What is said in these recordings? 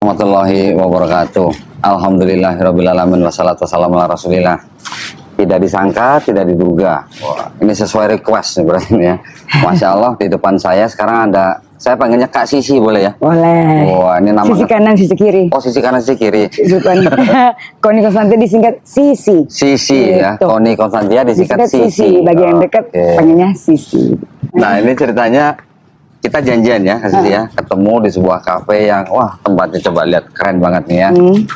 Warahmatullahi wabarakatuh. Alhamdulillahirrabbilalamin. Wassalatu wassalamu ala rasulillah. Tidak disangka, tidak diduga. Wah, ini sesuai request nih berarti ya. Masya Allah, di depan saya sekarang ada, saya panggilnya Kak Sisi, boleh ya? Boleh. Wah, ini nama Sisi kanan, sisi kiri. Oh, sisi kanan, sisi kiri. Koni Konstantia disingkat Sisi. Sisi ya, Gitu. Koni Konstantia disingkat Sisi. Bagi yang dekat Oke. panggilnya Sisi. Nah, ini ceritanya kita janjian ya, Kak Sisi ya, ketemu di sebuah kafe yang wah tempatnya coba lihat keren banget nih ya.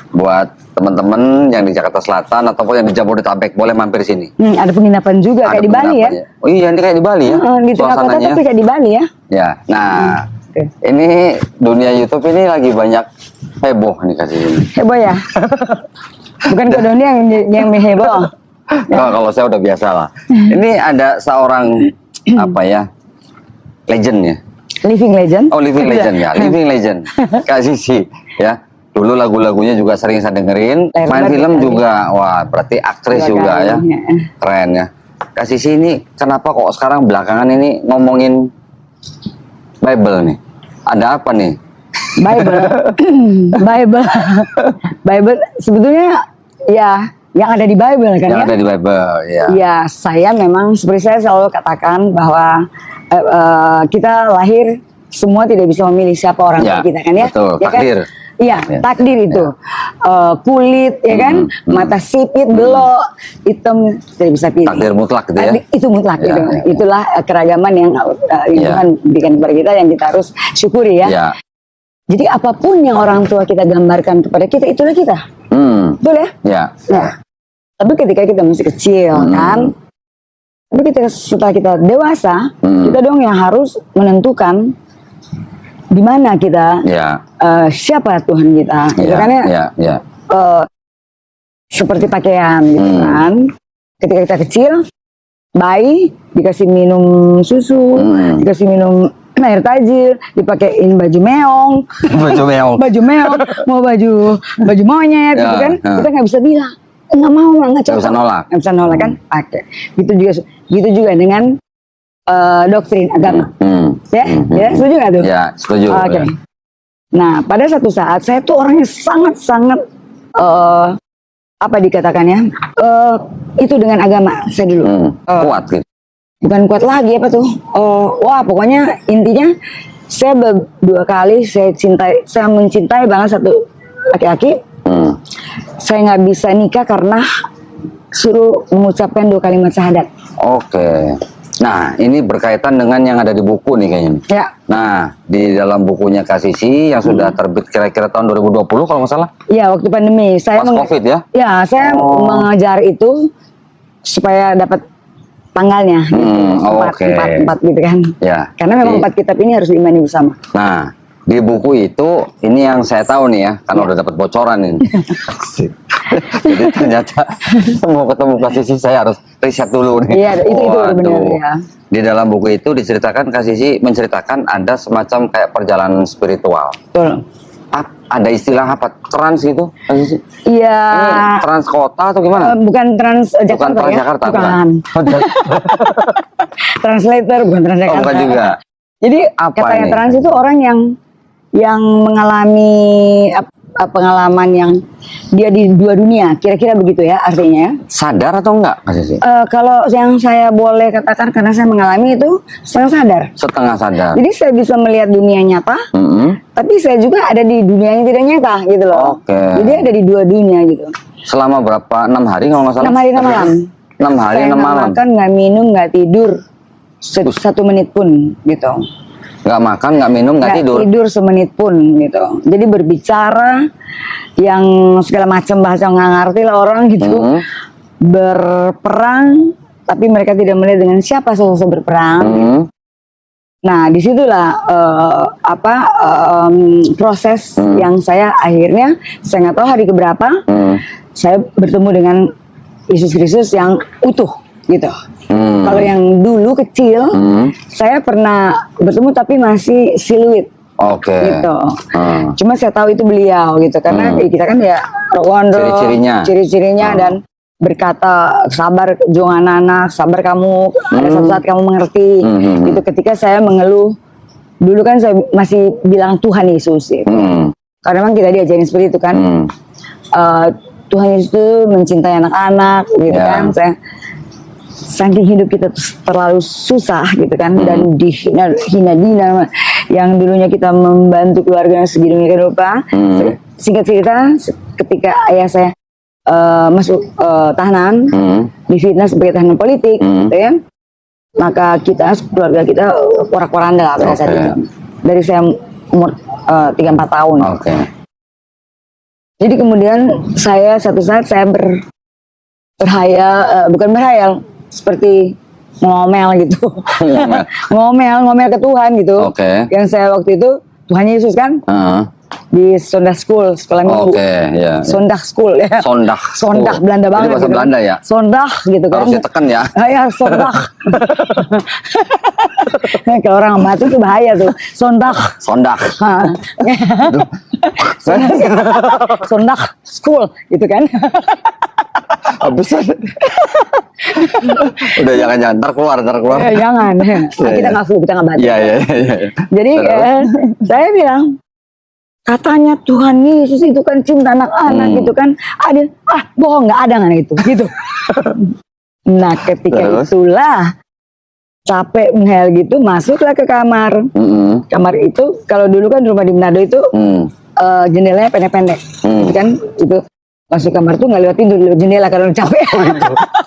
Buat teman-teman yang di Jakarta Selatan ataupun yang di Jabodetabek boleh mampir sini. Ada penginapan juga Ada kayak di Bali ya. penginapannya. Oh iya, ini kayak di Bali ya. Di tengah kota tapi kayak di Bali ya. Ya, nah Oke. ini dunia YouTube ini lagi banyak heboh nih Kak Sisi. Heboh ya. Bukan kodoni yang heboh. Oh, kalau saya udah biasa lah. Ini ada seorang apa ya, legend ya. Living legend. Oh, living legend ya, living legend. Kak Sisi ya. Dulu lagu-lagunya juga sering saya dengerin, Lahir main batin film kali. juga. Wah, berarti aktris juga ya. Keren ya. Kak Sisi ini kenapa kok sekarang belakangan ini ngomongin Bible nih? Ada apa nih? Bible. Bible sebetulnya ya yang ada di Bible kan Yang ya. ada di Bible, ya. Ya, saya memang seperti saya selalu katakan bahwa kita lahir semua tidak bisa memilih siapa orang tua Ya, kita kan ya. betul, Ya kan? takdir. Iya, Ya. takdir itu. Kulit ya kan, mata sipit, belok, hitam tidak bisa pilih. Takdir mutlak gitu ya. Itu mutlak Ya, gitu. ya. Itulah keragaman yang Tuhan berikan kepada kita yang kita harus syukuri ya. Ya. Jadi apapun yang orang tua kita gambarkan kepada kita, itulah kita. Betul ya? Ya. Nah, tapi ketika kita masih kecil kan, tapi setelah kita dewasa, kita dong yang harus menentukan di mana kita, Ya. siapa Tuhan kita, gitu Ya. kan ya? Ya. Ya. Seperti pakaian gitu kan. Ketika kita kecil, bayi dikasih minum susu, dikasih minum air tajir, dipakein baju meong, Baju meong. baju meong, mau baju monyet, gitu Ya, kan? ya. Kita nggak bisa bilang, nggak mau, nggak cocok, bisa nolak. nggak bisa nolak kan? Pakai. Gitu juga dengan doktrin agama, ya, setuju nggak tuh? Ya, setuju. Oke. Ya. Nah, pada satu saat saya tuh orangnya sangat-sangat apa dikatakannya? Itu dengan agama saya dulu. Kuat gitu. Bukan kuat lagi apa tuh? Wah, pokoknya intinya saya dua kali saya mencintai banget satu laki-laki. Saya nggak bisa nikah karena suruh mengucapkan 2 kalimat syahadat. Oke. Nah, ini berkaitan dengan yang ada di buku nih kayaknya. Ya. Nah, di dalam bukunya Kak Sisi yang sudah terbit kira-kira tahun 2020 kalau nggak salah. Iya, waktu pandemi saya Pas COVID ya? Ya, saya mengejar itu supaya dapat tanggalnya. Empat gitu kan. Ya. Karena memang 4 kitab ini harus diimani bersama. Nah, di buku itu ini yang saya tahu nih ya, karena udah dapat bocoran ini. Jadi ternyata mau ketemu Kak Sisi saya harus riset dulu nih. Iya, itu benar Waduh. ya. Di dalam buku itu diceritakan Kak Sisi menceritakan ada semacam kayak perjalanan spiritual. Betul. Ada istilah apa? Trans gitu? Kak Sisi? Iya. Ini trans kota atau gimana? Bukan trans Jakarta Bukan ya? Transjakarta, Bukan. Translator bukan Oh, Transjakarta. bukan juga. Jadi Apa katanya ini? trans itu orang yang mengalami pengalaman yang dia di 2 dunia, kira-kira begitu ya artinya. Sadar atau enggak Kak Sisi? Kalau yang saya boleh katakan karena saya mengalami itu setengah sadar. Setengah sadar. Jadi saya bisa melihat dunia nyata, tapi saya juga ada di dunia yang tidak nyata gitu loh. Oke. Jadi ada di 2 dunia gitu. Selama berapa? 6 hari kalau nggak salah? 6 hari 6 malam. 6 hari Saya 6 nggak malam. makan, nggak minum, nggak tidur 1 menit pun gitu. Nggak makan, nggak minum, nggak tidur. Tidur semenit pun gitu. Jadi berbicara yang segala macam bahasa nggak ngerti lah orang gitu. Berperang, tapi mereka tidak melihat dengan siapa selesai berperang. Nah, disitulah proses yang saya akhirnya saya nggak tahu hari keberapa saya bertemu dengan Yesus Kristus yang utuh gitu. Kalau yang dulu kecil, saya pernah bertemu tapi masih siluet. Oke. Gitu. Cuma saya tahu itu beliau gitu karena kita kan ya wonder ciri-cirinya dan berkata sabar juang anak, sabar kamu, ada satu saat kamu mengerti. Itu ketika saya mengeluh, dulu kan saya masih bilang Tuhan Yesus gitu. karena memang kita diajarin seperti itu kan. Tuhan Yesus itu mencintai anak-anak gitu Ya. kan. Saking hidup kita terlalu susah gitu kan, dan dihina yang dulunya kita membantu keluarga yang segini rupa. Singkat cerita, ketika ayah saya masuk tahanan, difitnah sebagai tahanan politik, gitu ya, maka kita keluarga kita porak-poranda lah pada saat itu. Dari saya umur 3-4 tahun. Jadi kemudian saya satu saat saya berhayal, bukan berhayal, seperti ngomel gitu. ngomel ke Tuhan gitu. Yang saya waktu itu Tuhan Yesus kan di Sondag School, sekolah minggu. Sondag School ya. Sondag Belanda banget. Bahasa gitu. Belanda ya. Sondag gitu kan. Harus ditekan ya. Ya Sondag. Kalau orang mati itu bahaya tuh. Sondag. Sondag School gitu kan. Habis udah jangan ntar keluar. Jangan. Kita nggak flu, kita nggak baca. Iya. Jadi saya bilang, katanya Tuhan Yesus itu kan cinta anak-anak gitu kan. Ada, bohong, nggak ada itu gitu. Nah ketika itulah capek menghel gitu, masuklah ke kamar. Kamar itu kalau dulu kan rumah di Manado itu jendelanya pendek-pendek, gitu kan. Itu masuk kamar tuh nggak lewat pintu, lewat jendela kalau capek.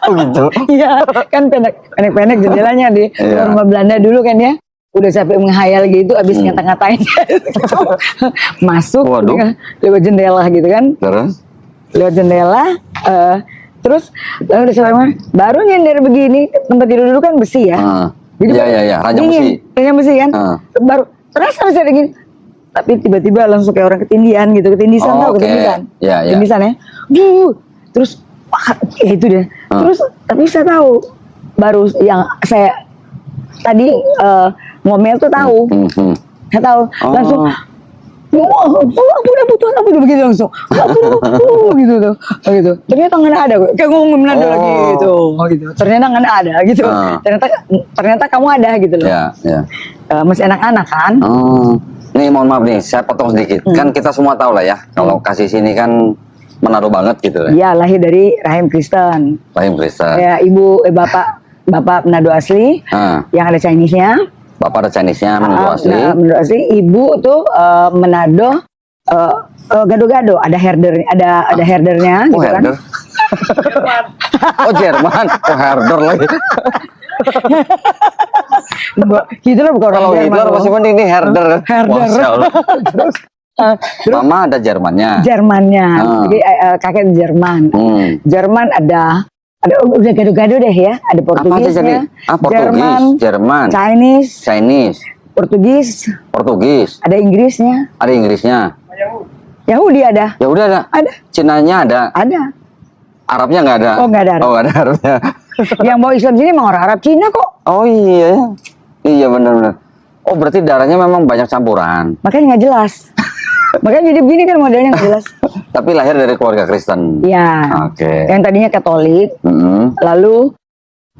gitu. Iya, kan pendek-pendek jendelanya di rumah Belanda dulu kan ya. Udah capek menghayal gitu, abis ngata-ngatain masuk lewat jendela gitu kan. Lewat jendela, terus lalu baru nyender begini, tempat tidur dulu kan besi ya. Jadi ranjang besi kan. Baru terasa bisa begini. Tapi tiba-tiba langsung kayak orang ketindihan gitu, ketindisan tau ketindisan. Ketindisan ya. Terus ya itu deh. Terus tapi saya tahu baru yang saya tadi ngomel tuh tahu. Saya tahu langsung aku udah butuh begitu langsung. Gitu tuh. Gitu. Ternyata nggak ada, kayak ngomong Manado lagi gitu. Gitu. Ternyata nggak ada gitu. Ternyata kamu ada gitu loh. Masih anak-anak kan. Nih mohon maaf nih, saya potong sedikit. Kan kita semua tahu lah ya, kalau kasih sini kan Manado banget gitu ya. Iya, lahir dari rahim Kristen. Ya, bapak Manado asli, yang ada Chinese-nya. Bapak ada Chinese-nya, Manado asli. Manado asli, ibu tuh Manado gado-gado, ada herdernya gitu kan. Jerman. Herder lagi. Hitler bukan kalau Hitler masih mending nih herder. Terus Mama ada Jermannya. Jadi kakek Jerman. Jerman ada udah gado-gado deh ya. Ada Portugisnya. Jerman. Chinese. Portugis. Ada Inggrisnya. Yahudi ada. Ada. Cinanya ada. Arabnya nggak ada. Nggak ada. Nggak ada Arabnya. Yang bawa Islam sini emang orang Arab Cina kok. Oh iya benar. Oh berarti darahnya memang banyak campuran. Makanya nggak jelas. Makanya jadi begini kan modelnya nggak jelas. Tapi lahir dari keluarga Kristen. Iya. Yang tadinya Katolik, lalu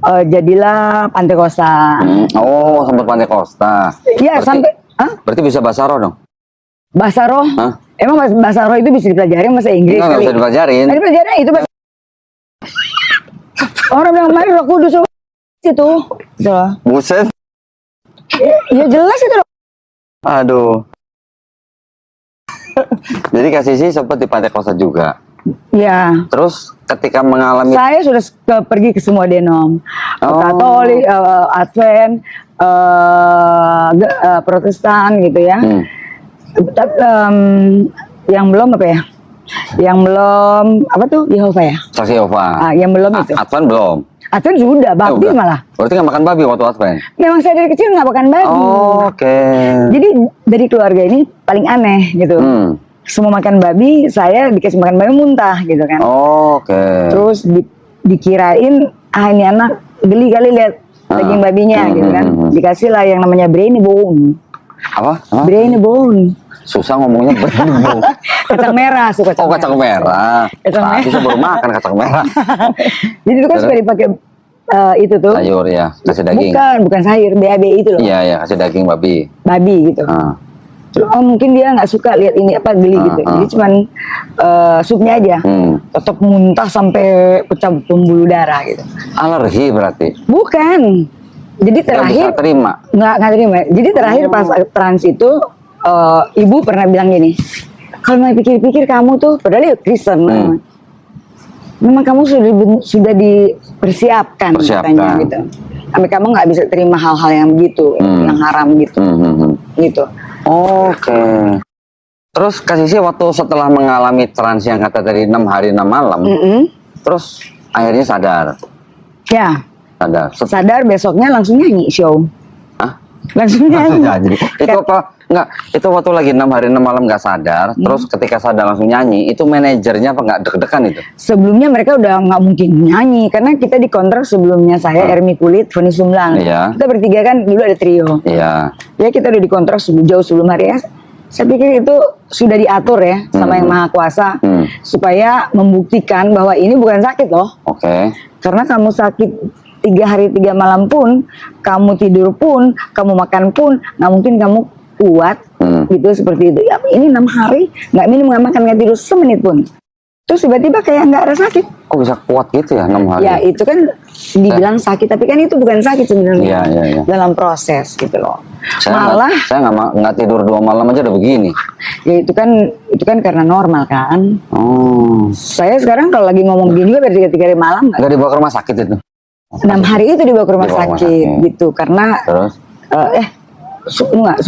jadilah Pantekosta. Sempat Pantekosta. Iya sampai. Berarti bisa bahasa roh dong? Bahasa roh? Emang bahasa roh itu bisa dipelajari bahasa Inggris? Nggak bisa dipelajarin. Dipelajarin itu bahasa. Orang bilang kemarin Roh Kudus itu. Buset. Ya jelas itu. Aduh. Jadi Kak Sisi sempat di Pantekosta juga. Ya. Terus ketika mengalami. Saya sudah pergi ke semua denom. Katolik, Advent, Protestan gitu ya. Yang belum apa ya? Yang belum apa tuh Yehova ya? Saksi Yehova. Yang belum itu. Advent belum. Advent sudah, baptis malah. Berarti nggak makan babi waktu Advent? Memang saya dari kecil nggak makan babi. Jadi dari keluarga ini paling aneh gitu. Semua makan babi, saya dikasih makan babi muntah gitu kan. Terus dikirain ini anak geli kali lihat daging babinya gitu kan. Dikasih lah yang namanya brainy bone. Apa? Brainy bone. Susah ngomongnya berbumbu. Kacang merah, suka kacang kacang merah. Bisa baru makan kacang merah. Jadi itu kan suka dipakai itu tuh. Sayur ya, kasih daging. Bukan sayur, BAB itu loh. Iya, kasih daging babi. Babi gitu. Terus, oh mungkin dia nggak suka lihat ini apa geli gitu. Jadi cuman supnya aja. Tetap muntah sampai pecah pembuluh darah gitu. Alergi berarti. Bukan. Jadi Nggak terakhir bisa terima. nggak terima. Jadi terakhir pas trans itu ibu pernah bilang gini, kalau mau pikir-pikir kamu tuh padahal ya Kristen. Memang kamu sudah dipersiapkan katanya gitu. Sampai kamu nggak bisa terima hal-hal yang begitu, yang haram gitu. Gitu. Oke. Terus Kak Sisi waktu setelah mengalami trans yang kata tadi 6 hari 6 malam, terus akhirnya sadar. Ya. Sadar. Sadar besoknya langsung nyanyi show. Hah? Langsung nyanyi. Itu apa? Enggak, itu waktu lagi 6 hari 6 malam nggak sadar, terus ketika sadar langsung nyanyi, itu manajernya apa nggak deg-degan itu? Sebelumnya mereka udah nggak mungkin nyanyi, karena kita dikontrak sebelumnya saya, Ermi Kulit, Foni Sumlang. Iya. Kita bertiga kan dulu ada trio. Iya. Ya kita udah dikontrak jauh sebelum hari ya. Saya pikir itu sudah diatur ya sama yang Maha Kuasa, supaya membuktikan bahwa ini bukan sakit loh. Oke. Karena kamu sakit 3 hari 3 malam pun, kamu tidur pun, kamu makan pun, nggak mungkin kamu kuat gitu seperti itu. Ya ini 6 hari nggak minum nggak makan nggak tidur semenit pun. Terus tiba-tiba kayak nggak ada sakit. Kok bisa kuat gitu ya 6 hari? Ya itu kan dibilang sakit, tapi kan itu bukan sakit sebenarnya. Iya. Dalam proses gitu loh. Saya nggak tidur 2 malam aja udah begini. Ya itu kan karena normal kan. Oh. Saya sekarang kalau lagi ngomong begini juga dari 3 hari malam Nggak dibawa ke rumah sakit itu? 6 hari itu dibawa ke rumah sakit gitu karena terus? Enggak,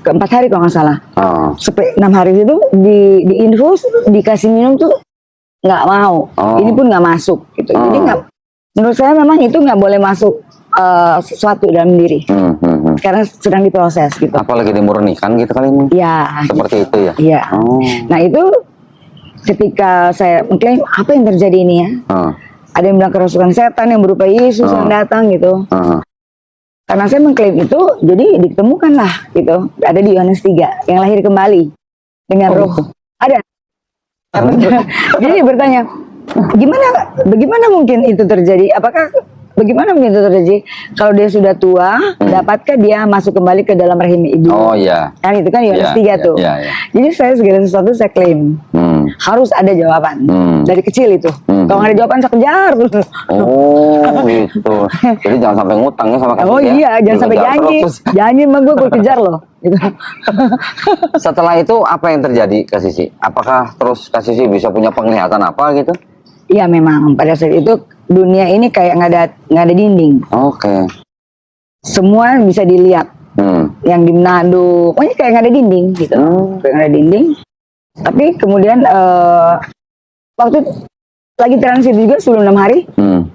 ke 4 hari kalau nggak salah. Sampai 6 hari itu di infus dikasih minum tuh nggak mau. Ini pun nggak masuk gitu. Jadi menurut saya memang itu nggak boleh masuk sesuatu dalam diri. Karena sedang diproses gitu. Apalagi dimurnikan gitu kali ini. Ya. Seperti itu ya. Iya. Nah itu ketika saya mengklaim apa yang terjadi ini ya. Ada yang bilang kerasukan setan yang berupa Yesus yang datang gitu. Karena saya mengklaim itu, jadi ditemukanlah gitu. Ada di Yohanes 3 yang lahir kembali dengan roh. Ada. Jadi bertanya, bagaimana mungkin itu terjadi? Bagaimana mungkin itu terjadi? Kalau dia sudah tua, dapatkah dia masuk kembali ke dalam rahim ibu? Oh iya. Kan itu kan Yohanes 3 tuh. Jadi saya segala sesuatu saya klaim. Harus ada jawaban. Dari kecil itu. Kalau nggak ada jawaban saya kejar. Oh gitu. Jadi jangan sampai ngutang ya sama Kak Sisi. Oh iya, jangan sampai janji. Janji sama gue kejar loh. Gitu. Setelah itu apa yang terjadi Kak Sisi? Apakah terus Kak Sisi bisa punya penglihatan apa gitu? Iya memang pada saat itu dunia ini kayak nggak ada dinding. Oke. Semua bisa dilihat. Yang di Manado, pokoknya kayak nggak ada dinding gitu. Kayak nggak ada dinding. Tapi kemudian waktu lagi transit juga sebelum 6 hari,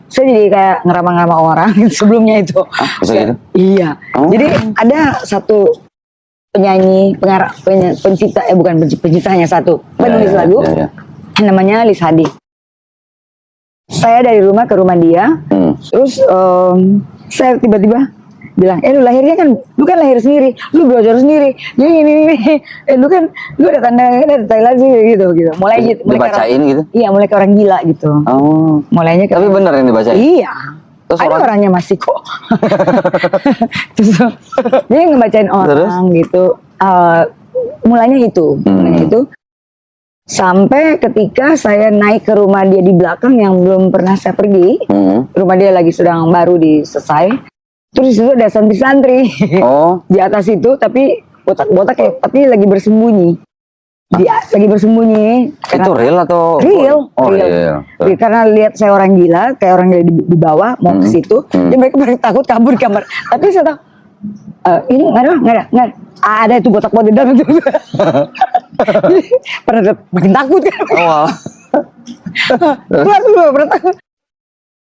saya jadi kayak ngeramah-ngeramah orang sebelumnya itu. Bisa gitu? Iya. Jadi ada satu penyanyi, pencipta, bukan penciptanya, satu penulis lagu, namanya Lis Hadi. Saya dari rumah ke rumah dia, terus saya tiba-tiba bilang, lu lahirnya kan, lu kan lahir sendiri, lu belajar sendiri, jadi ini, lu ada tanda Thailand sih gitu. Mulai dibacain gitu? Iya, mulai ke orang gila gitu. Oh. Mulainya tapi bener yang dibacain? Iya. Terus ada orangnya masih kok. Terus dia ngebacain orang gitu. Mulainya itu. Sampai ketika saya naik ke rumah dia di belakang yang belum pernah saya pergi. Rumah dia lagi sedang baru selesai. Terus di situ ada santri-santri di atas itu, tapi botak-botak kayak, tapi lagi bersembunyi. Lagi bersembunyi. Itu real atau? Real. Oh, real. Karena lihat saya orang gila, kayak orang gila di bawah mau ke situ, jadi mereka pada takut kabur di kamar. Tapi saya tahu ini nggak ada. Ada itu botak-botak di dalam itu. Pada makin takut kan. Keluar pernah takut.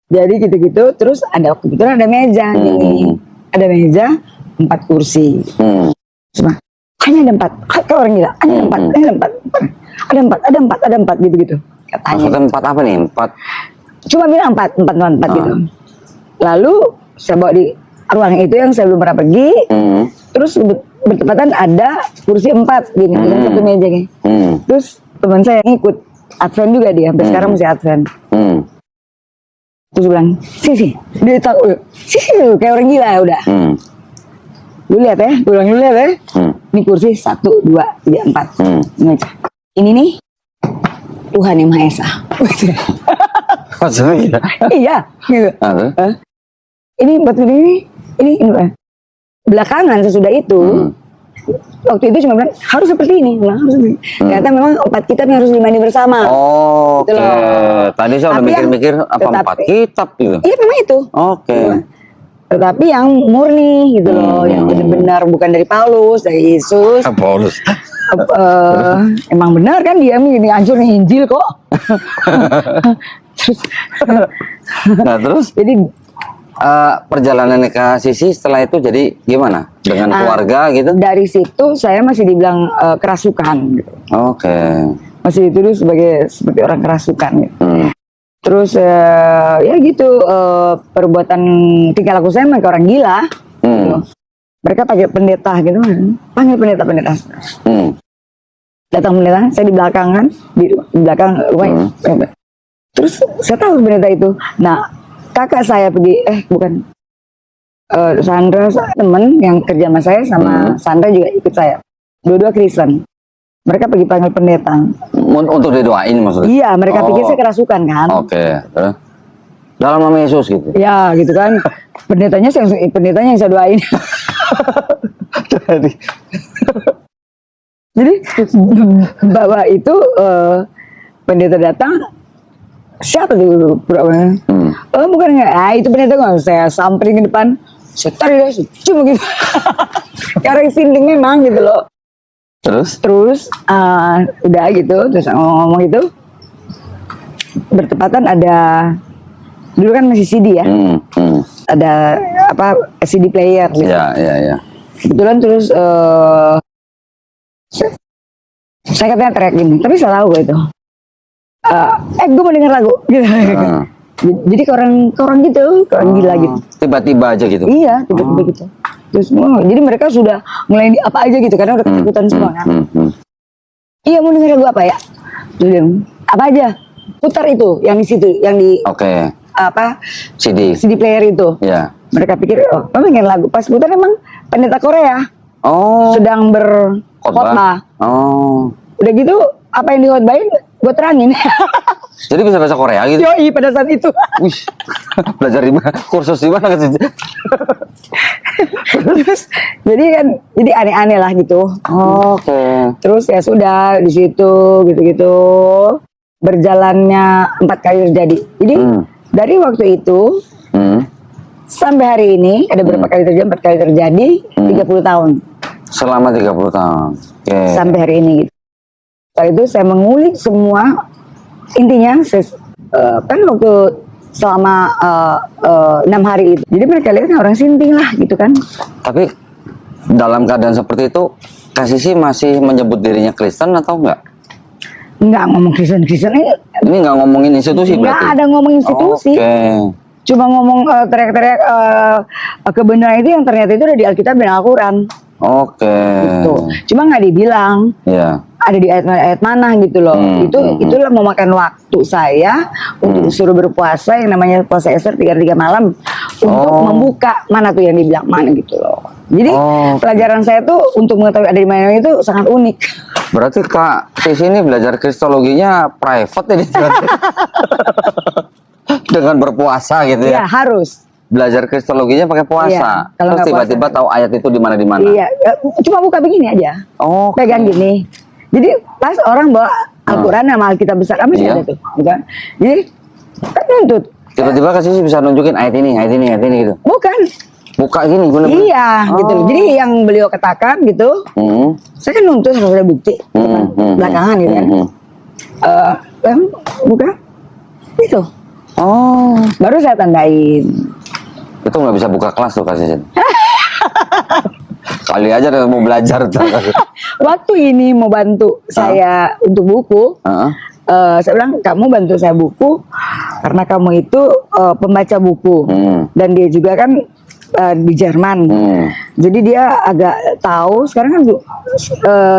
Jadi gitu-gitu, terus kebetulan ada meja nih. Ada meja, 4 kursi. Cuma, hanya ada 4. Kayak orang gila, hanya ada 4. Ada 4 gitu-gitu. Katanya. Maksudnya 4 apa nih? 4? Cuma bilang 4 gitu. Lalu, saya bawa di ruang itu yang saya belum pernah pergi. Terus bertepatan ada kursi 4 gini, ada satu meja gini. Terus teman saya ngikut, Advent juga dia, sampai sekarang masih Advent. Terus bilang, Sisi, dia tahu, Sisi kayak orang gila udah. Lu lihat ya, ulang lu lihat ya. Ini kursi 1, 2, 3, 4. Ini aja. Ini nih Tuhan yang Maha Esa. Maksudnya gitu? Iya, gitu. Ini batu ini belakangan sesudah itu. Waktu itu cuma bilang harus seperti ini, harus seperti ini. Ternyata memang 4 kitab yang harus dimandi bersama. Oh, Gitu oke. loh. Tadi saya udah Tapi yang- mikir-mikir apa tetapi- 4 kitab gitu. Iya memang itu. Oke. Tetapi yang murni gitu loh, yang benar-benar bukan dari Paulus, dari Yesus. Paulus. Emang benar kan dia ini hancur nih Injil kok. Terus, Nah, terus jadi perjalanannya ke Sisi setelah itu jadi gimana? Dengan keluarga gitu? dari situ saya masih dibilang kerasukan gitu. Oke. Masih dituduh seperti orang kerasukan gitu. Terus ya gitu perbuatan tingkah laku saya mereka orang gila. Gitu. Mereka pakai pendeta gitu, panggil pendeta. Datang pendeta, saya di belakang kan, di belakang rumah. Terus saya tahu pendeta itu. Nah, kakak saya pergi, bukan Sandra, temen yang kerja sama saya sama Sandra juga ikut saya. Dua-dua Kristen. Mereka pergi panggil pendeta. Untuk didoain maksudnya? Iya, mereka pikir saya kerasukan kan. Oke. Terus? Dalam nama Yesus gitu? Ya, gitu kan. Pendetanya yang saya doain. Jadi bahwa itu pendeta datang, siapa tuh pura-pura? Oh bukan nggak, itu pendeta nggak, saya samperin ke depan, saya tarik dia, cuma gitu. Karena sinting memang gitu loh. Terus udah gitu, terus ngomong gitu, bertepatan ada, dulu kan masih CD ya, ada apa CD player gitu. Iya. Kebetulan terus saya katanya teriak gini, tapi saya tahu itu. Gue mau denger lagu gitu. Jadi ke orang gitu, ke orang gila gitu. Tiba-tiba aja gitu? Iya, tiba-tiba gitu. Terus jadi mereka sudah mulai apa aja gitu, karena udah ketakutan semua kan. Iya, mau denger lagu apa ya? Dia bilang, apa aja? Putar itu, yang di situ, yang di apa CD player itu. Iya. Mereka pikir, pengen lagu. Pas putar emang pendeta Korea sedang berkhotbah. Udah gitu, apa yang dikhotbahin, gue terangin. Jadi bisa bahasa Korea gitu? Yoi, pada saat itu. Wih, belajar di mana? Kursus di mana? Terus, jadi aneh-aneh lah gitu. Terus ya sudah di situ gitu-gitu. Berjalannya 4 kali terjadi. Jadi dari waktu itu sampai hari ini ada berapa kali terjadi? 4 kali terjadi, 30 tahun. Selama 30 tahun. Sampai hari ini gitu. Setelah itu saya mengulik semua. Intinya kan waktu selama 6 hari itu, jadi mereka lihat orang sinting lah gitu kan. Tapi dalam keadaan seperti itu, Kak Sisi masih menyebut dirinya Kristen atau enggak? Enggak ngomong Kristen ini nggak ngomongin institusi berarti? Enggak ada ngomong institusi. Cuma ngomong teriak-teriak kebenaran itu yang ternyata itu ada di Alkitab dan Al-Quran. Gitu. Cuma nggak dibilang. Ada di ayat mana gitu loh. Itulah memakan waktu saya untuk disuruh berpuasa yang namanya puasa Ester 33 malam untuk membuka mana tuh yang dibilang mana gitu loh. Jadi pelajaran saya tuh untuk mengetahui ada di mana itu sangat unik. Berarti Kak Sisi ini belajar kristologinya private ya? Dengan berpuasa gitu ya? Iya, harus. Belajar kristologinya pakai puasa. Iya, kalau terus tiba-tiba tahu ayat itu di mana. Iya, cuma buka begini aja. Pegang gini. Jadi pas orang bawa Al-Quran sama Alkitab besar apa sih ada tuh, bukan? Jadi kan nuntut. Tiba-tiba Kak Sisi bisa nunjukin ayat ini gitu. Bukan. Buka gini, bener-bener. Iya, gitu. Jadi yang beliau katakan gitu, saya kan nuntut harus ada bukti belakangan gitu kan. Buka, itu. Baru saya tandain. Itu nggak bisa buka kelas tuh Kak Sisi. Kali aja mau belajar. Waktu ini mau bantu saya untuk buku, saya bilang kamu bantu saya buku karena kamu itu pembaca buku dan dia juga kan di Jerman, jadi dia agak tahu. Sekarang kan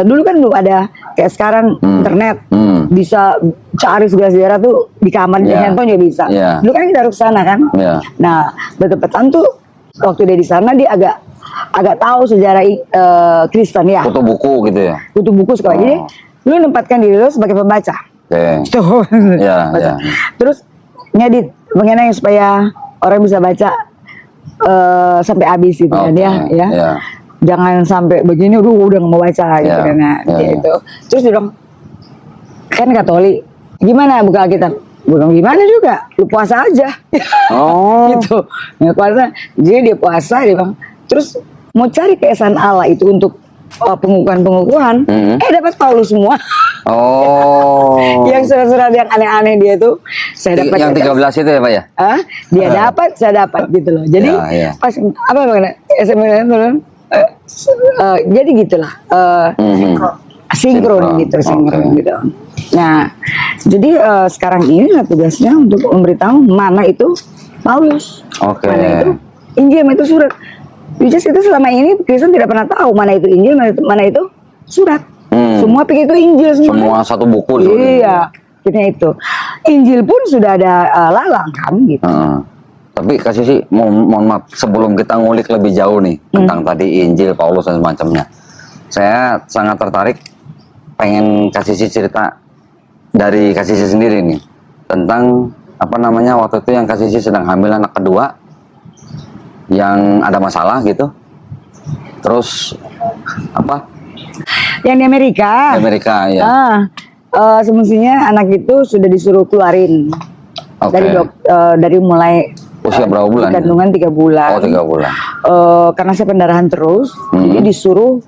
dulu kan belum ada kayak sekarang internet, bisa cari segala sejarah tuh di kamar di handphone juga bisa. Dulu kan kita harus ke sana kan. Nah, bertepatan tuh waktu dia di sana dia agak agak tahu sejarah Kristen ya. Foto buku gitu ya. Kutu buku sekolah. Jadi lu nempatkan diri lu sebagai pembaca. Oke. Tuh. Ya, Baca. ya. Terus ngedit bagaimana supaya orang bisa baca sampai habis gitu kan Oke, ya. ya. Jangan sampai begini udah nggak mau baca gitu Ya, kan ya, ya. gitu. Terus dia bilang kan Katolik, gimana buka Alkitab? Gue bilang gimana juga, lu puasa aja. Oh. Gitu. Nggak puasa, jadi dia puasa dia bilang. Terus mau cari keesaan Allah itu untuk pengukuhan, dapat Paulus semua. Oh. Yang surat-surat yang aneh-aneh dia tuh saya dapat. Yang 13 itu ya Pak ya? Hah? Dia dapat, saya dapat gitu loh. Jadi Ya, ya. pas apa bagaimana SMS jadi gitulah sinkron gitu, sinkron Oke. gitu. Nah, jadi sekarang ini tugasnya untuk memberitahu mana itu Paulus, Oke. mana itu Injil, mana itu surat. Which is itu selama ini Kristen tidak pernah tahu mana itu Injil, mana itu surat. Semua pikir itu Injil semua. Semua satu buku seperti Iya, akhirnya itu. Injil pun sudah ada lalang kan gitu. Tapi kasih sih, mohon maaf sebelum kita ngulik lebih jauh nih tentang tadi Injil, Paulus dan semacamnya, saya sangat tertarik pengen kasih sih cerita dari kasih sih sendiri nih tentang apa namanya waktu itu yang kasih sih sedang hamil anak kedua yang ada masalah gitu, terus apa Yang di Amerika. di Amerika ya. Semestinya anak itu sudah disuruh keluarin Oke. dari mulai Usia berapa bulan? kandungan 3 bulan. Oh 3 bulan. Karena saya pendarahan terus, jadi disuruh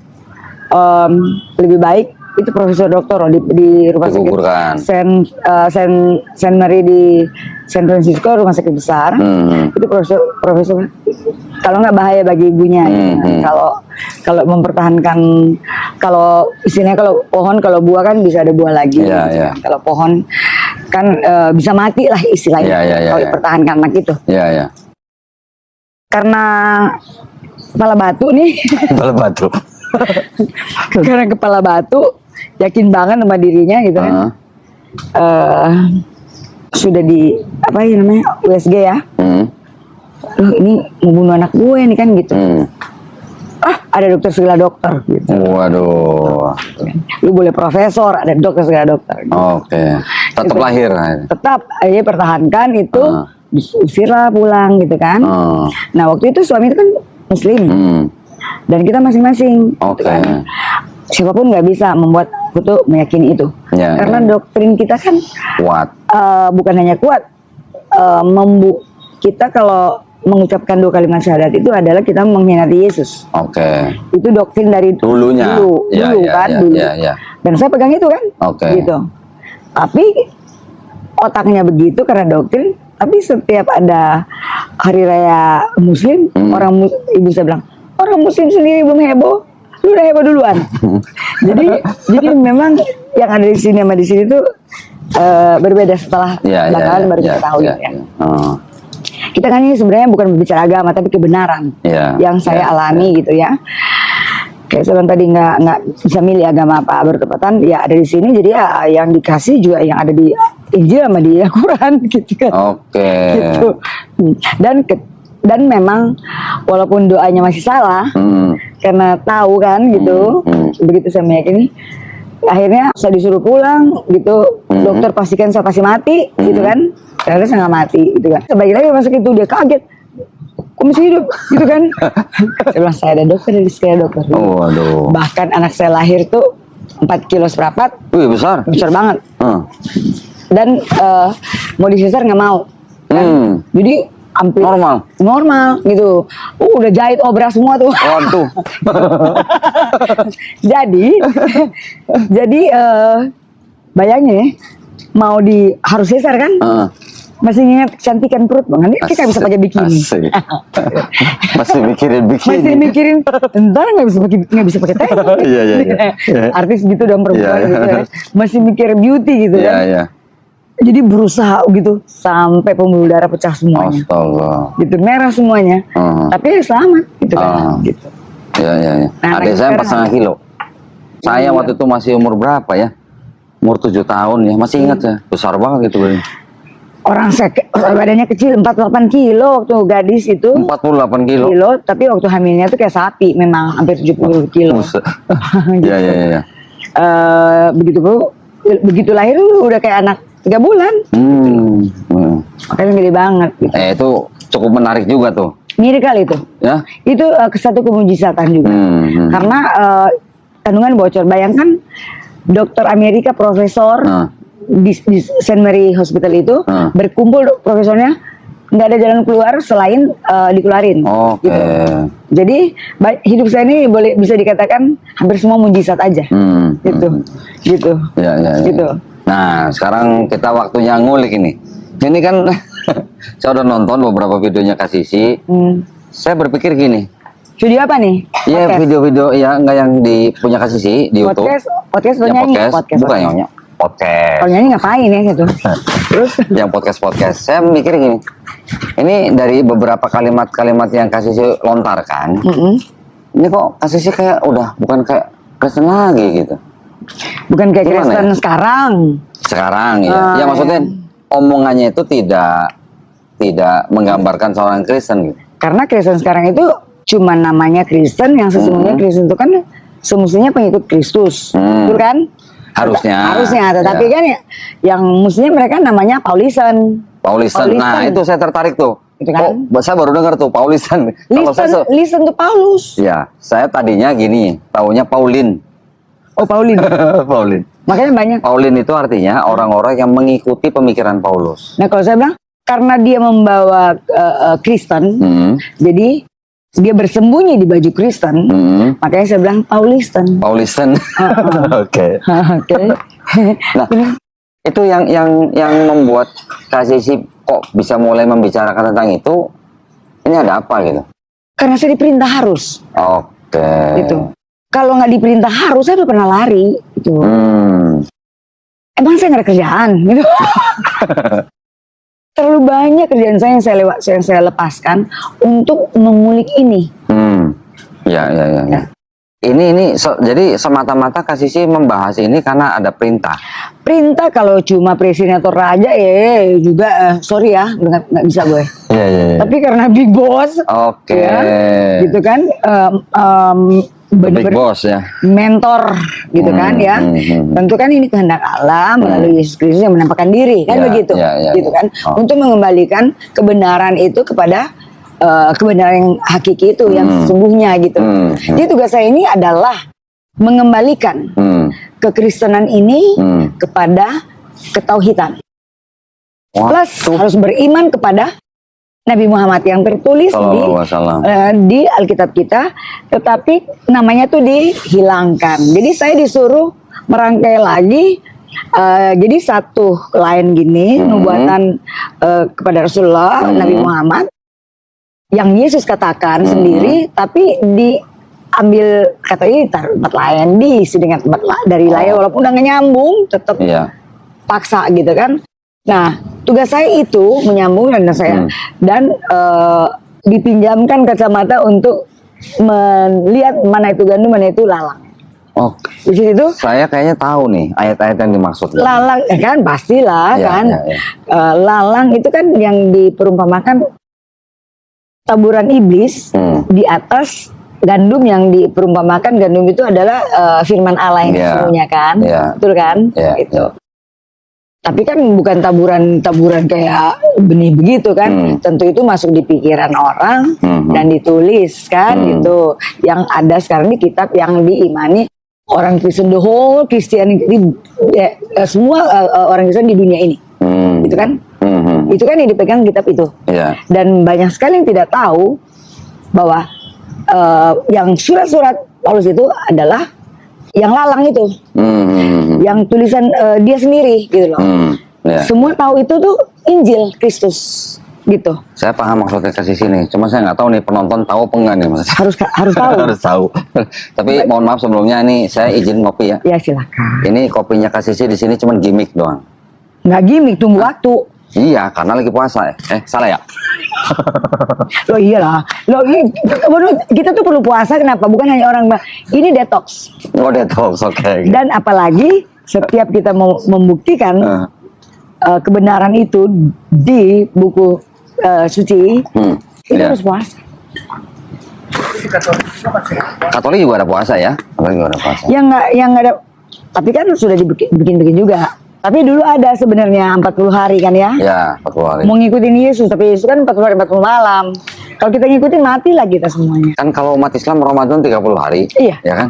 lebih baik itu profesor doktor di rumah sakit Digugurkan. Saint Mary di San Francisco, rumah sakit besar. Itu profesor kalau nggak bahaya bagi ibunya gitu. Kalau mempertahankan, kalau istilahnya kalau pohon, kalau buah kan bisa ada buah lagi Iya, gitu. iya. Kalau pohon kan bisa mati lah istilahnya Iya, iya, iya, kalau iya. dipertahankan anak itu. Iya ya. Karena kepala batu nih Kalau batu. karena kepala batu yakin banget sama dirinya gitu kan. Sudah di apa ya namanya USG ya. Loh ini mau bunuh anak gue nih kan gitu. Ada dokter segala dokter gitu. Waduh. Lu boleh profesor, ada dokter segala dokter gitu. Oke. Tetap Itu. lahir. Tetap aja pertahankan itu, diusirlah pulang gitu kan. Nah waktu itu suami itu kan muslim dan kita masing-masing gitu Oke. kan. Siapapun nggak bisa membuat itu meyakini itu, Ya, karena ya. doktrin kita kan Kuat. bukan hanya kuat, kita kalau mengucapkan 2 kalimat syahadat itu adalah kita mengkhianati Yesus. Oke. Itu doktrin dari Dulunya. dulu Ya, ya, kan, ya, dulu. ya, ya. Dan saya pegang itu kan, Oke. gitu. Tapi otaknya begitu karena doktrin. Tapi setiap ada hari raya Muslim, ibu saya bilang orang Muslim sendiri belum heboh, lu udah heboh duluan. jadi memang yang ada di sini sama di sini tuh berbeda setelah belakangan baru kita tahu ya. Kita kan ini sebenarnya bukan berbicara agama tapi kebenaran yang saya alami gitu ya. Kayak saya bilang tadi nggak bisa milih agama apa, bertepatan ya ada di sini, jadi ya yang dikasih juga yang ada di Injil sama di Al-Quran gitu kan. Oke. Gitu. Dan memang walaupun doanya masih salah karena tahu kan gitu, begitu saya meyakini, akhirnya saya disuruh pulang gitu. Dokter pastikan saya pasti mati gitu kan. Ternyata saya nggak mati gitu kan. Sebagai lagi masuk itu dia kaget, kok masih hidup gitu kan. Saya bilang saya ada dokter di sekolah dokter. Waduh. Bahkan anak saya lahir tuh 4 kilo seperempat, Wih besar. besar banget. Dan mau disesar nggak mau kan? Jadi hampir normal gitu. Udah jahit obras semua tuh. Waduh. jadi bayangin ya, mau harus sesar kan? Masih ingat kecantikan perut bang, ini kita bisa pakai bikini. Masih mikirin bikini. Masih mikirin, entar nggak bisa pakai tank. Iya. Artis gitu dong perempuan gitu ya. Masih mikir beauty gitu kan. Iya. Jadi berusaha gitu sampai pembuluh darah pecah semuanya. Astaga. Gitu merah semuanya. Tapi selamat gitu kan. Gitu. Iya. Nah, Adik saya 4,5 kilo. Saya waktu itu masih umur berapa ya? Umur 7 tahun ya. Masih ingat ya. Besar banget gitu. Orang badannya kecil 48 kilo waktu gadis itu. 48 kilo. Tapi waktu hamilnya tuh kayak sapi, memang hampir 70 kilo. Iya, iya, iya. Begitu lahir udah kayak anak 3 bulan. Makanya gede banget. Gitu. Itu cukup menarik juga tuh. Miracle itu. Ya. Itu satu kemujizatan juga. Karena kandungan bocor. Bayangkan dokter Amerika, profesor di St. Mary Hospital itu berkumpul profesornya, nggak ada jalan keluar selain dikeluarin. Oke. Gitu. Jadi hidup saya ini bisa dikatakan hampir semua mujizat aja. Gitu. Ya. Gitu. Nah, sekarang kita waktunya ngulik ini. Ini kan saya udah nonton beberapa videonya Kak Sisi. Saya berpikir gini. Video apa nih? Iya, video-video ya, enggak yang di punya Kak Sisi di YouTube. Podcast atau nyanyi? Podcast. Bukan nyonya. Podcast. Kalau nyanyi ngapain ya gitu. Terus yang podcast. Saya mikir gini. Ini dari beberapa kalimat-kalimat yang Kak Sisi lontarkan. Ini kok Kak Sisi kayak udah bukan kayak Kristen lagi gitu. Bukan kayak Gimana Kristen ya? sekarang ya. Ya maksudnya omongannya itu tidak menggambarkan seorang Kristen gitu. Karena Kristen sekarang itu cuma namanya Kristen, yang sesungguhnya Kristen itu kan semestinya pengikut Kristus, betul kan? Harusnya, tetapi kan yang mestinya mereka namanya Paulisten. Nah, itu saya tertarik tuh. Itu kan? Saya baru dengar tuh Paulisten. Listen to Paulus. Ya, saya tadinya gini, taunya Paulin. Oh, Paulin. Paulin. Makanya banyak. Paulin itu artinya orang-orang yang mengikuti pemikiran Paulus. Nah, kalau saya bilang karena dia membawa Kristen, jadi dia bersembunyi di baju Kristen, makanya saya bilang Paulisten. Oke. Nah, itu yang membuat Kak Sisi kok bisa mulai membicarakan tentang itu. Ini ada apa gitu? Karena saya diperintah harus. Oke. Gitu. Kalau nggak diperintah harus, saya udah pernah lari. Gitu. Emang saya nggak ada kerjaan, gitu. Terlalu banyak kerjaan saya yang saya lepaskan untuk mengulik ini. Ya. Jadi semata-mata Kak Sisi membahas ini karena ada perintah. Perintah kalau cuma presiden atau raja juga sorry ya, nggak bisa gue. Iya. Tapi karena big boss, gitu kan, big boss ya, mentor, gitu kan ya. Tentu kan ini kehendak Allah melalui Yesus Kristus yang menampakkan diri, kan begitu, gitu kan, untuk mengembalikan kebenaran itu kepada kebenaran yang hakiki itu, yang sesungguhnya gitu. Jadi tugas saya ini adalah mengembalikan kekristenan ini kepada ketauhidan. Plus harus beriman kepada Nabi Muhammad yang tertulis di Alkitab kita, tetapi namanya tuh dihilangkan. Jadi saya disuruh merangkai lagi. Jadi satu lain gini, nubuatan kepada Rasulullah Nabi Muhammad yang Yesus katakan sendiri, tapi diambil katanya taruh tempat lain, diisi dengan tempat dari lain, walaupun udah nyambung, tetap paksa gitu kan. Nah, tugas saya itu menyambung dan dipinjamkan kacamata untuk melihat mana itu gandum, mana itu lalang. Di situ saya kayaknya tahu nih ayat-ayat yang dimaksud. Lalang kan pastilah kan. Lalang itu kan yang diperumpamakan taburan iblis di atas gandum, yang diperumpamakan gandum itu adalah firman Allah yang sesungguhnya kan, betul kan? Itu. Tapi kan bukan taburan kayak benih begitu kan. Tentu itu masuk di pikiran orang dan ditulis kan gitu. Yang ada sekarang di kitab yang diimani orang Kristen, the whole Christianity, semua orang Kristen di dunia ini, gitu kan? Itu kan yang dipegang kitab itu. Dan banyak sekali yang tidak tahu bahwa yang surat-surat Paulus itu adalah yang lalang itu, yang tulisan dia sendiri gitu loh. Semua tahu itu tuh Injil Kristus gitu. Saya paham maksudnya ke sini, cuma saya nggak tahu nih penonton tahu apa enggak nih mas. Harus tahu. Harus tahu. Tapi mohon maaf sebelumnya nih, saya izin ngopi ya. Ya silakan. Ini kopinya Kak Sisi di sini cuma gimmick doang. Nggak gimmick, tunggu waktu. Iya, karena lagi puasa. Salah ya? Loh iyalah. Loh kita tuh perlu puasa, kenapa? Bukan hanya orang ini detox. Oh, detox, oke. Dan apalagi setiap kita mau membuktikan kebenaran itu di buku suci, itu Iya. harus puasa. Katolik juga ada puasa ya? Katolik juga ada puasa. Yang nggak ada, tapi kan sudah dibikin juga. Tapi dulu ada sebenarnya 40 hari kan ya. Ya, 40 hari. Mau ngikutin Yesus, tapi Yesus kan 40 hari 40 malam. Kalau kita ngikutin mati lah kita semuanya. Kan kalau umat Islam Ramadan 30 hari, Iya. ya kan?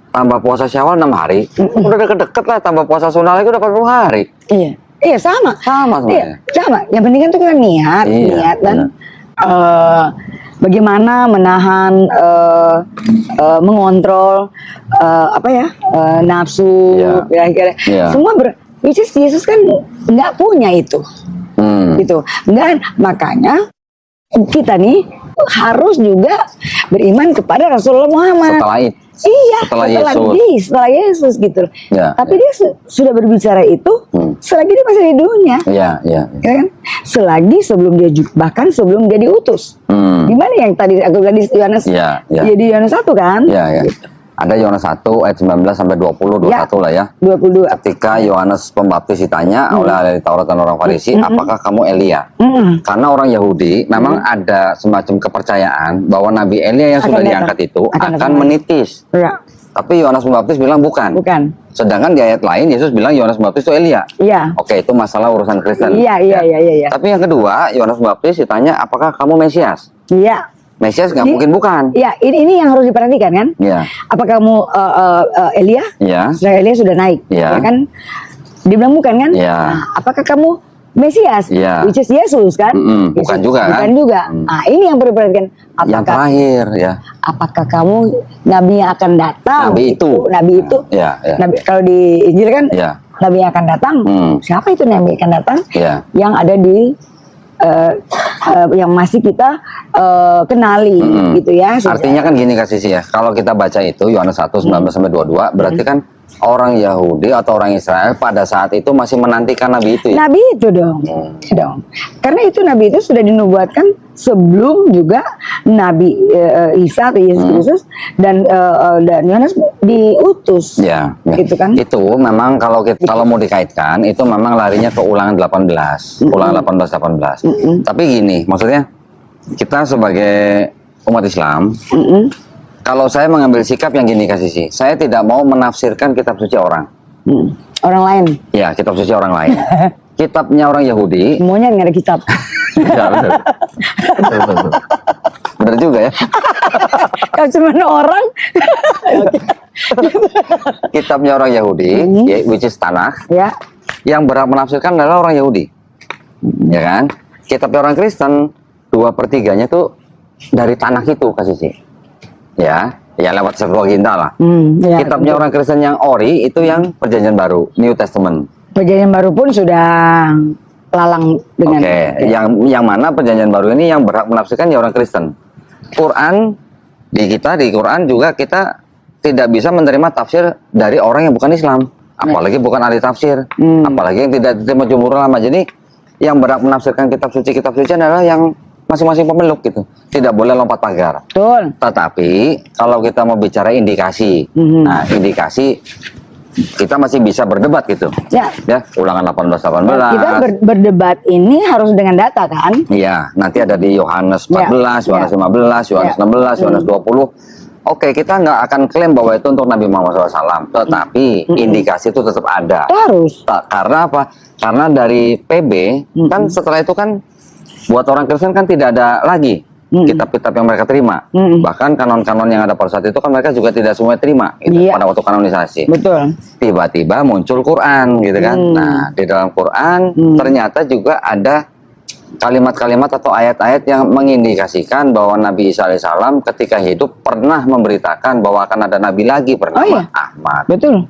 Tambah puasa Syawal 6 hari. Udah deket-deket lah, tambah puasa sunnah lagi udah 40 hari. Iya. Iya sama. Sama Iya, sebenarnya. sama. Yang penting kan itu kan niat, Iya, niat dan benar. bagaimana menahan, mengontrol nafsu, Iya. kira-kira. Iya. Semua which is Yesus kan nggak punya itu, gitu. Nggak, makanya kita nih harus juga beriman kepada Rasulullah Muhammad. Setelah itu. Iya, Setelah setelah Yesus gitu. Ya, Tapi dia sudah berbicara itu selagi dia masih di dunia, Iya, iya. ya kan? Selagi sebelum dia bahkan sebelum dia diutus. Gimana yang tadi aku gadis Yohanes? Iya, iya. Jadi Yohanes 1 kan? Iya, ya. Ada Yohanes 1 ayat 19 sampai 20, 21 lah ya. 22. Ketika Yohanes Pembaptis ditanya oleh ahli Taurat dan orang Farisi, apakah kamu Elia? Karena orang Yahudi memang ada semacam kepercayaan bahwa Nabi Elia yang sudah Akan diangkat datang. itu Akan akan datang. menitis. Ya, Tapi Yohanes Pembaptis bilang bukan. bukan. Sedangkan di ayat lain Yesus bilang Yohanes Pembaptis itu Elia. Iya. Oke, itu masalah urusan Kristen. Iya. Tapi yang kedua, Yohanes Pembaptis ditanya apakah kamu Mesias? Iya. Mesias nggak Di- mungkin bukan. Iya, ini yang harus diperhatikan kan? Iya. Apa kamu Elia? Iya. Sudah Elia sudah naik, Iya. ya kan? Dibilang bukan kan? Iya. Nah, apakah kamu Mesias? Iya. Which is Yesus kan? Bukan juga, kan? Bukan juga. Nah, ini yang perlu diperhatikan. Yang Apakah terakhir ya. apakah kamu nabi yang akan datang? Nabi itu. Nabi itu. Iya, iya. Nabi, kalau di Injil kan Iya. nabi yang akan datang. Siapa itu nabi yang akan datang? Iya. Yang ada di yang masih kita kenali gitu ya. Artinya kan gini Kak Sisi ya, kalau kita baca itu Yohanes 1 19 sampai 22, berarti kan orang Yahudi atau orang Israel pada saat itu masih menantikan nabi itu ya. Nabi itu dong, karena itu nabi itu sudah dinubuatkan sebelum juga Nabi Isa atau Yesus Kristus dan Yohanes diutus. Ya, Gitu kan? Itu memang kalau mau dikaitkan itu memang larinya ke Ulangan 18, Ulangan 18. Tapi gini, maksudnya kita sebagai umat Islam, kalau saya mengambil sikap yang gini Kak Sisi, saya tidak mau menafsirkan kitab suci orang. Orang lain, Ya, kitab suci orang lain. Kitabnya orang Yahudi, semuanya nggak ada kitab. ya, bener. Betul. Bener juga ya. Kalau cuma orang, Kitabnya orang Yahudi, which is Tanakh, ya, yang berhak menafsirkan adalah orang Yahudi. Ya kan? Kitabnya orang Kristen, 2/3-nya tuh dari Tanakh itu Kak Sisi. Ya lewat Septuaginta lah. ya. Kitabnya orang Kristen yang ori itu yang Perjanjian Baru, New Testament. Perjanjian baru pun sudah lalang dengan. Oke, yang mana Perjanjian Baru ini yang berhak menafsirkan ya orang Kristen. Quran di Quran juga kita tidak bisa menerima tafsir dari orang yang bukan Islam, apalagi bukan ahli tafsir, apalagi yang tidak diterima jumhur ulama. Jadi yang berhak menafsirkan kitab suci adalah yang masing-masing pemeluk gitu. Tidak boleh lompat pagar. Betul. Tetapi kalau kita mau bicara indikasi, nah indikasi kita masih bisa berdebat gitu. Ya. Ya, Ulangan 18. Kita berdebat ini harus dengan data kan? Iya, nanti ada di Yohanes 14, Ya. Yohanes 15, Yohanes 16, Yohanes 20. Oke, kita nggak akan klaim bahwa itu untuk Nabi Muhammad SAW, tetapi indikasi itu tetap ada. Harus. Karena apa? Karena dari PB, kan setelah itu kan buat orang Kristen kan tidak ada lagi kitab-kitab yang mereka terima. Bahkan kanon-kanon yang ada pada saat itu kan mereka juga tidak semua terima gitu, Iya. pada waktu kanonisasi. Betul. Tiba-tiba muncul Quran gitu kan. Nah, di dalam Quran ternyata juga ada kalimat-kalimat atau ayat-ayat yang mengindikasikan bahwa Nabi Isa alaihissalam ketika hidup pernah memberitakan bahwa akan ada nabi lagi bernama Oh, iya. Ahmad. Betul.